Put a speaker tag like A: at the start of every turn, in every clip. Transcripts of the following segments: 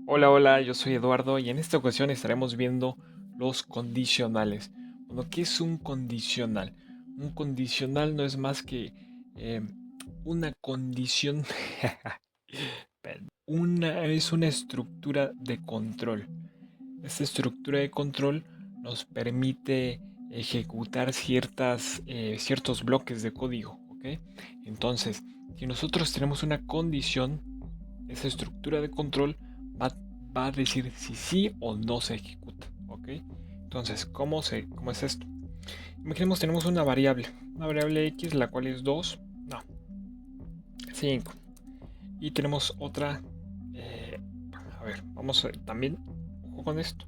A: Hola, hola, yo soy Eduardo y en esta ocasión estaremos viendo los condicionales. Bueno, ¿qué es un condicional? Un condicional no es más que eh, una condición, es una estructura de control. Esta estructura de control nos permite ejecutar ciertos bloques de código, ¿ok? Entonces, si nosotros tenemos una condición, esa estructura de control va, va a decir si sí o no se ejecuta, ¿ok? Entonces, ¿cómo es esto? Imaginemos tenemos una variable x, la cual es 2, no, 5. Y tenemos otra, eh, a ver, vamos a, también, ojo con esto,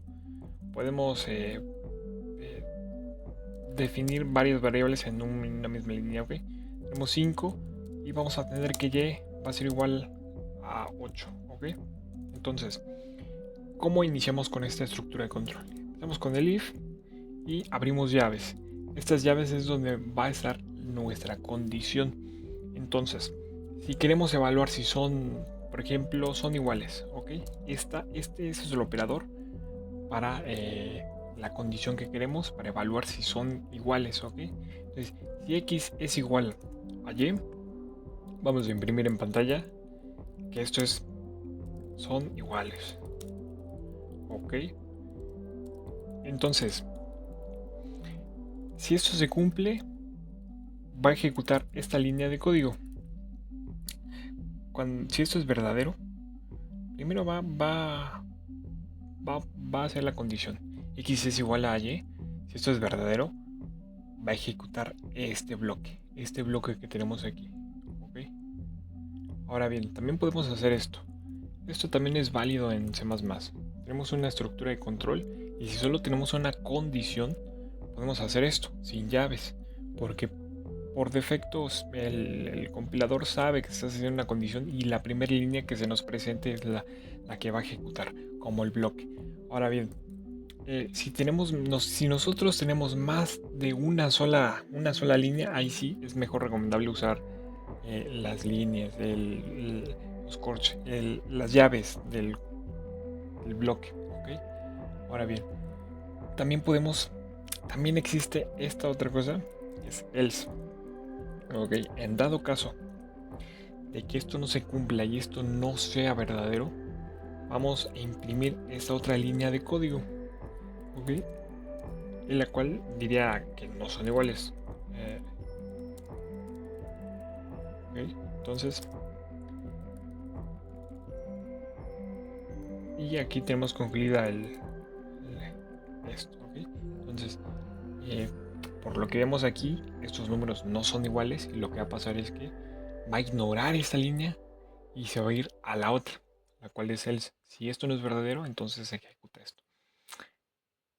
A: podemos eh, definir varias variables en una misma línea, ¿ok? Tenemos 5 y vamos a tener que y va a ser igual a 8, ¿ok? Entonces, ¿cómo iniciamos con esta estructura de control? Empezamos con el if y abrimos llaves. Estas llaves es donde va a estar nuestra condición. Entonces, si queremos evaluar si son, por ejemplo, son iguales, ¿ok? Este es el operador para la condición que queremos, para evaluar si son iguales, ¿ok? Entonces, si x es igual a y, vamos a imprimir en pantalla que son iguales, ¿ok? Entonces, si esto se cumple, va a ejecutar esta línea de código. Si esto es verdadero, primero va a hacer la condición. X es igual a Y. Si esto es verdadero, va a ejecutar este bloque que tenemos aquí. ¿Ok? Ahora bien, también podemos hacer esto. Esto también es válido en C++. Tenemos una estructura de control y si solo tenemos una condición, podemos hacer esto, sin llaves. Porque por defecto el compilador sabe que estás haciendo una condición y la primera línea que se nos presente es la que va a ejecutar, como el bloque. Ahora bien, si nosotros tenemos más de una sola línea, ahí sí es mejor recomendable usar las líneas, los corches, las llaves del bloque. ¿Ok? Ahora bien, también también existe esta otra cosa, que es else. Ok, en dado caso de que esto no se cumpla y esto no sea verdadero, vamos a imprimir esta otra línea de código, ¿ok? En la cual diría que no son iguales. Eh, ¿Ok? Entonces, y aquí tenemos concluida esto, ¿ok? Entonces, eh, por lo que vemos aquí, estos números no son iguales y lo que va a pasar es que va a ignorar esta línea y se va a ir a la otra, la cual es else. Si esto no es verdadero, entonces se ejecuta esto.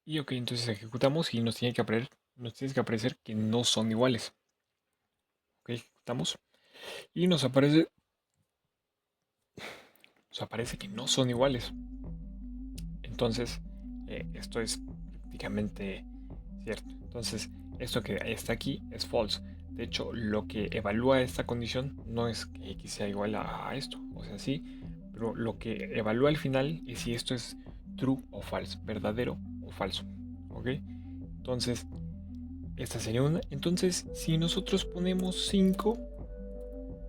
A: Y ok, entonces ejecutamos y nos tiene que aparecer que no son iguales. Ok, ejecutamos y nos aparece que no son iguales. Entonces, esto es prácticamente cierto. Entonces, esto que está aquí es false. De hecho, lo que evalúa esta condición no es que x sea igual a esto, o sea, sí, pero lo que evalúa al final es si esto es true o false, verdadero o falso. ¿Ok? Entonces, esta sería una. Entonces, si nosotros ponemos 5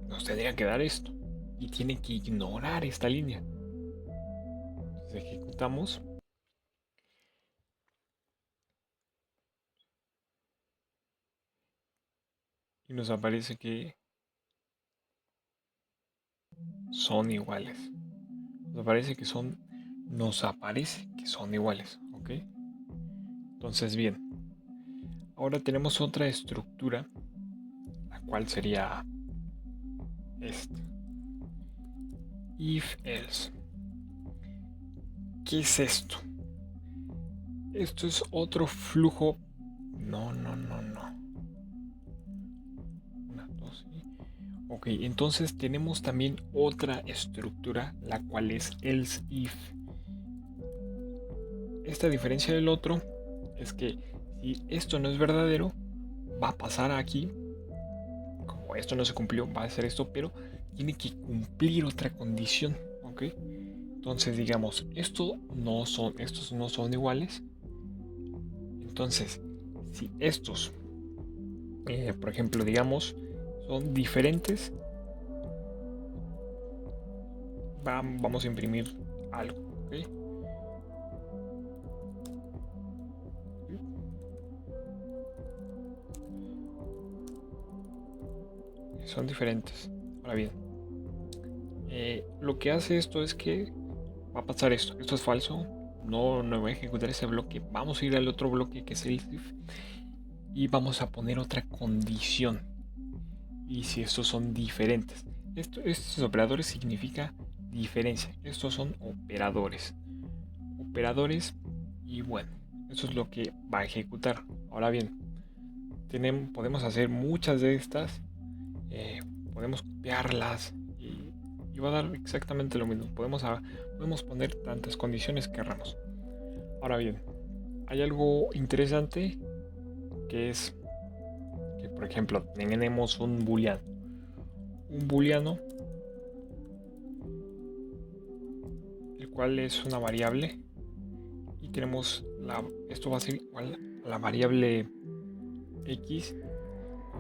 A: nos tendría que dar esto. Y tiene que ignorar esta línea. Entonces ejecutamos y nos aparece que son iguales. Nos aparece que son iguales. ¿Ok? Entonces, bien. Ahora tenemos otra estructura, la cual sería esta. If else. ¿Qué es esto? Esto es otro flujo. No, no, no, no. Una, dos, ok, entonces tenemos también otra estructura, la cual es else if. Esta diferencia del otro es que si esto no es verdadero, va a pasar aquí, como esto no se cumplió, va a hacer esto, pero tiene que cumplir otra condición, ¿ok? Entonces digamos, estos no son iguales. Entonces, si estos, por ejemplo, digamos, son diferentes, vamos a imprimir algo, ¿ok? Son diferentes. Ahora bien, lo que hace esto es que va a pasar esto. Esto es falso. No voy a ejecutar ese bloque. Vamos a ir al otro bloque que es el if y vamos a poner otra condición. Y si estos son diferentes, estos operadores significa diferencia. Estos son operadores. Operadores y bueno, eso es lo que va a ejecutar. Ahora bien, podemos hacer muchas de estas. eh, Podemos copiarlas y va a dar exactamente lo mismo. Podemos poner tantas condiciones que queramos. Ahora bien, hay algo interesante que es que, por ejemplo, tenemos un booleano. Un booleano, el cual es una variable, y tenemos esto va a ser igual a la variable x,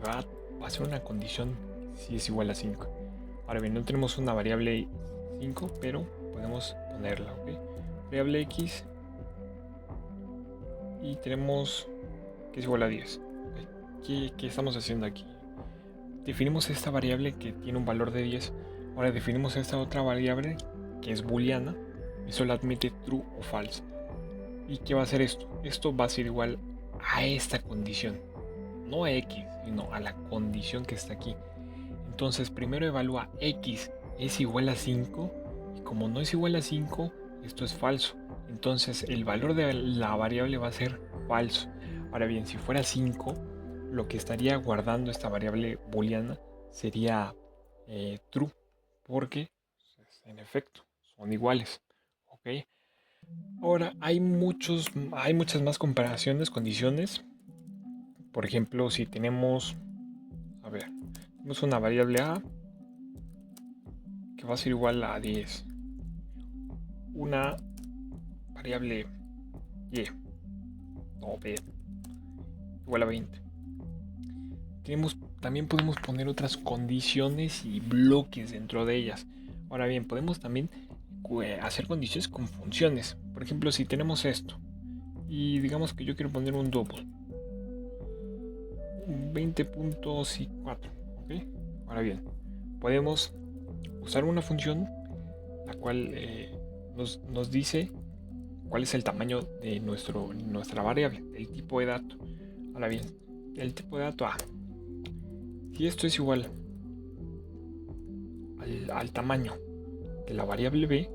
A: va a ser una condición si es igual a 5. Ahora bien, no tenemos una variable 5, pero podemos ponerla, ¿ok? Variable x y tenemos que es igual a 10. ¿Okay? ¿Qué estamos haciendo aquí? Definimos esta variable que tiene un valor de 10. Ahora definimos esta otra variable que es booleana y solo admite true o false. ¿Y qué va a hacer esto? Esto va a ser igual a esta condición. No a x, sino a la condición que está aquí. Entonces primero evalúa x es igual a 5 y como no es igual a 5, esto es falso. Entonces el valor de la variable va a ser falso. Ahora bien, si fuera 5, lo que estaría guardando esta variable booleana sería true, porque pues, en efecto son iguales. ¿Ok? Ahora hay muchas más comparaciones, condiciones. Por ejemplo, si tenemos, a ver, tenemos una variable a que va a ser igual a 10, una variable y, no, b, igual a 20. También podemos poner otras condiciones y bloques dentro de ellas. Ahora bien, podemos también hacer condiciones con funciones. Por ejemplo, si tenemos esto y digamos que yo quiero poner un double 20.4, ¿ok? Ahora bien, podemos usar una función la cual nos dice cuál es el tamaño de nuestra variable, el tipo de dato. Ahora bien, el tipo de dato A, si esto es igual al tamaño de la variable B,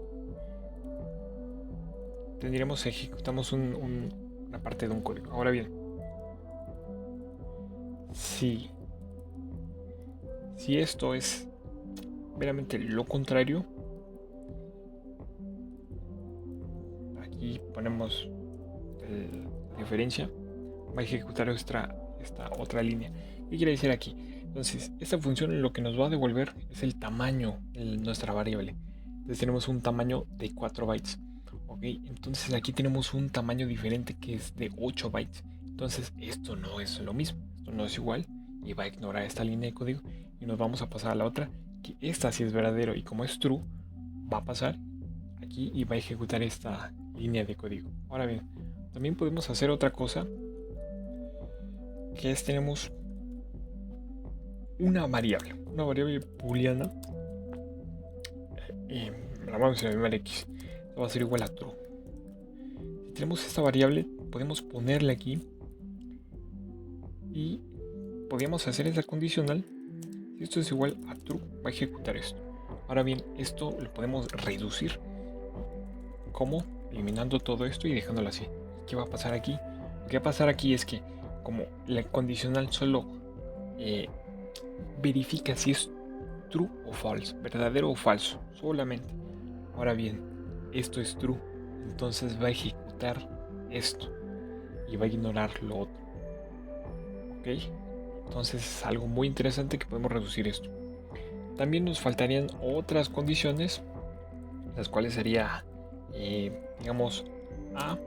A: ejecutamos una parte de un código. Ahora bien, si esto es meramente lo contrario, aquí ponemos la diferencia, va a ejecutar esta otra línea. ¿Qué quiere decir aquí? Entonces, esta función lo que nos va a devolver es el tamaño de nuestra variable. Entonces tenemos un tamaño de 4 bytes. ¿Ok? Entonces aquí tenemos un tamaño diferente que es de 8 bytes. Entonces esto no es lo mismo, esto no es igual y va a ignorar esta línea de código y nos vamos a pasar a la otra, que esta sí es verdadero y como es true, va a pasar aquí y va a ejecutar esta línea de código. Ahora bien, también podemos hacer otra cosa, que es tenemos una variable booleana, y la vamos a llamar x, va a ser igual a true. Si tenemos esta variable, podemos ponerla aquí y podríamos hacer esa condicional. Si esto es igual a true, va a ejecutar esto. Ahora bien, esto lo podemos reducir. ¿Cómo? Eliminando todo esto y dejándolo así. ¿Qué va a pasar aquí? Lo que va a pasar aquí es que como la condicional solo verifica si es true o false, verdadero o falso, solamente. Ahora bien, esto es true, entonces va a ejecutar esto y va a ignorar lo otro. ¿Ok? Entonces es algo muy interesante que podemos reducir esto. También nos faltarían otras condiciones las cuales sería, digamos, A.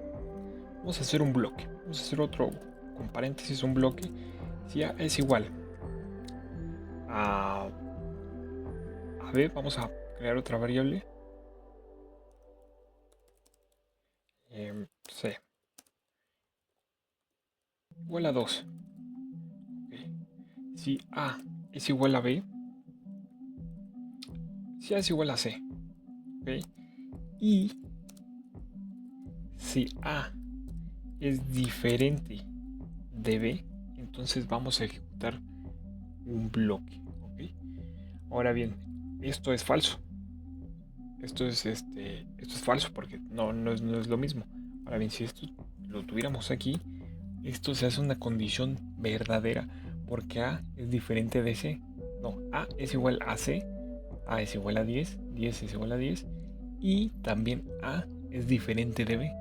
A: Vamos a hacer un bloque, vamos a hacer otro con paréntesis, un bloque. Si A es igual a, B, vamos a crear otra variable, C igual a 2. Ok. Si A es igual a B, si A es igual a C, ¿ok? Y si A es diferente de B, entonces vamos a ejecutar un bloque, ¿ok? Ahora bien, esto es falso. Esto es falso porque no es lo mismo. Ahora bien, si esto lo tuviéramos aquí, esto se hace una condición verdadera porque A es diferente de C. No, A es igual a C, A es igual a 10, 10 es igual a 10 y también A es diferente de B,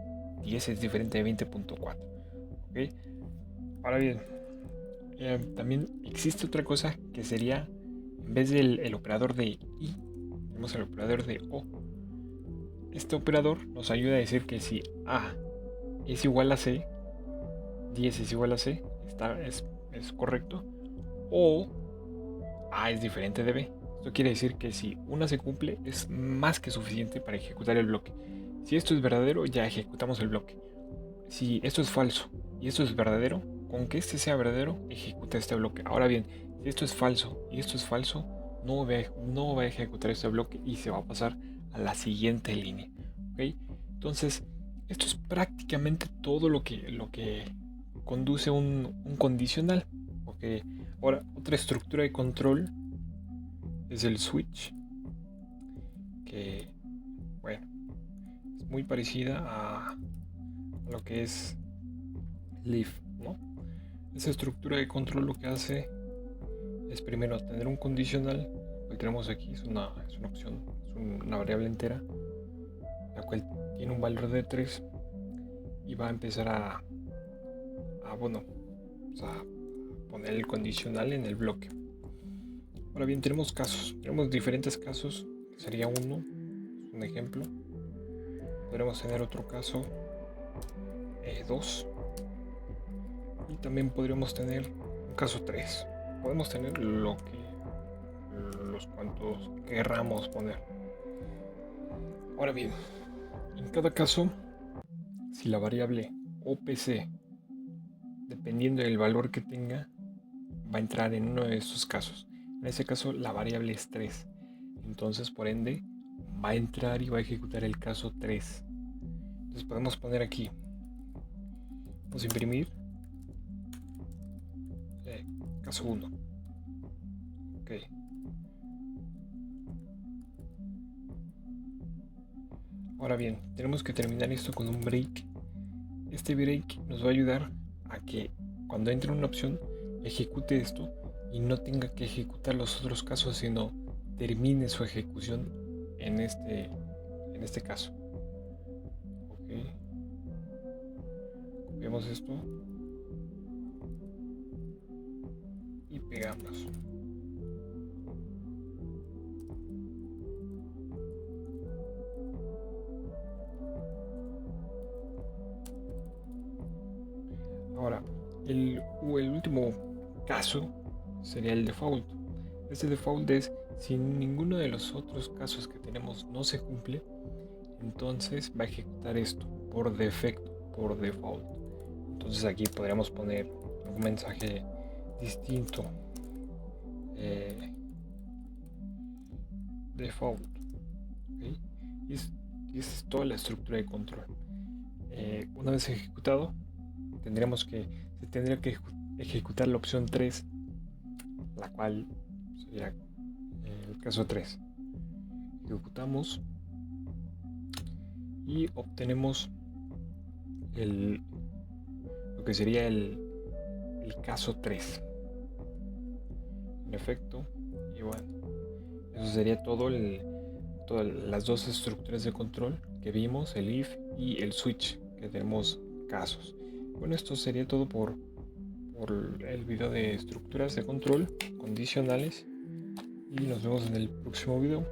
A: 10 es diferente de 20.4. ¿Ok? Ahora bien, también existe otra cosa que sería, en vez del el operador de I, tenemos el operador de O. Este operador nos ayuda a decir que si A es igual a C, 10 es igual a C, es correcto, o A es diferente de B. Esto quiere decir que si una se cumple es más que suficiente para ejecutar el bloque. Si esto es verdadero, ya ejecutamos el bloque. Si esto es falso y esto es verdadero, con que este sea verdadero, ejecuta este bloque. Ahora bien, si esto es falso y esto es falso, no va a ejecutar este bloque y se va a pasar a la siguiente línea. ¿Ok? Entonces, esto es prácticamente todo lo que conduce un condicional. ¿Ok? Ahora, otra estructura de control es el switch, que, bueno, es muy parecida a lo que es leaf, ¿no? Esa estructura de control lo que hace es primero tener un condicional, que tenemos aquí, es una opción, es una variable entera, la cual tiene un valor de 3 y va a empezar bueno, pues a poner el condicional en el bloque. Ahora bien, tenemos diferentes casos, que sería uno, un ejemplo. Podremos tener otro caso, 2, y también podríamos tener un caso 3. Podemos tener los cuantos querramos poner. Ahora bien, en cada caso, si la variable OPC, dependiendo del valor que tenga, va a entrar en uno de estos casos. En ese caso, la variable es 3. Entonces, por ende, va a entrar y va a ejecutar el caso 3. Entonces podemos poner aquí, vamos a imprimir caso 1. Ok. Ahora bien, tenemos que terminar esto con un break. Este break nos va a ayudar a que cuando entre una opción ejecute esto y no tenga que ejecutar los otros casos, sino termine su ejecución en este caso. Ok, copiamos esto y pegamos. Ahora, el último caso sería el default. Este default es si ninguno de los otros casos que tenemos no se cumple, entonces va a ejecutar esto por defecto, por default. Entonces aquí podríamos poner un mensaje distinto, default, ¿okay? Y esa es toda la estructura de control. Una vez ejecutado, se tendría que ejecutar la opción 3, la cual sería el caso 3. Ejecutamos y obtenemos lo que sería el caso 3. En efecto, y bueno, eso sería todas las dos estructuras de control que vimos, el if y el switch, que tenemos casos. Bueno, esto sería todo por el video de estructuras de control condicionales y nos vemos en el próximo video.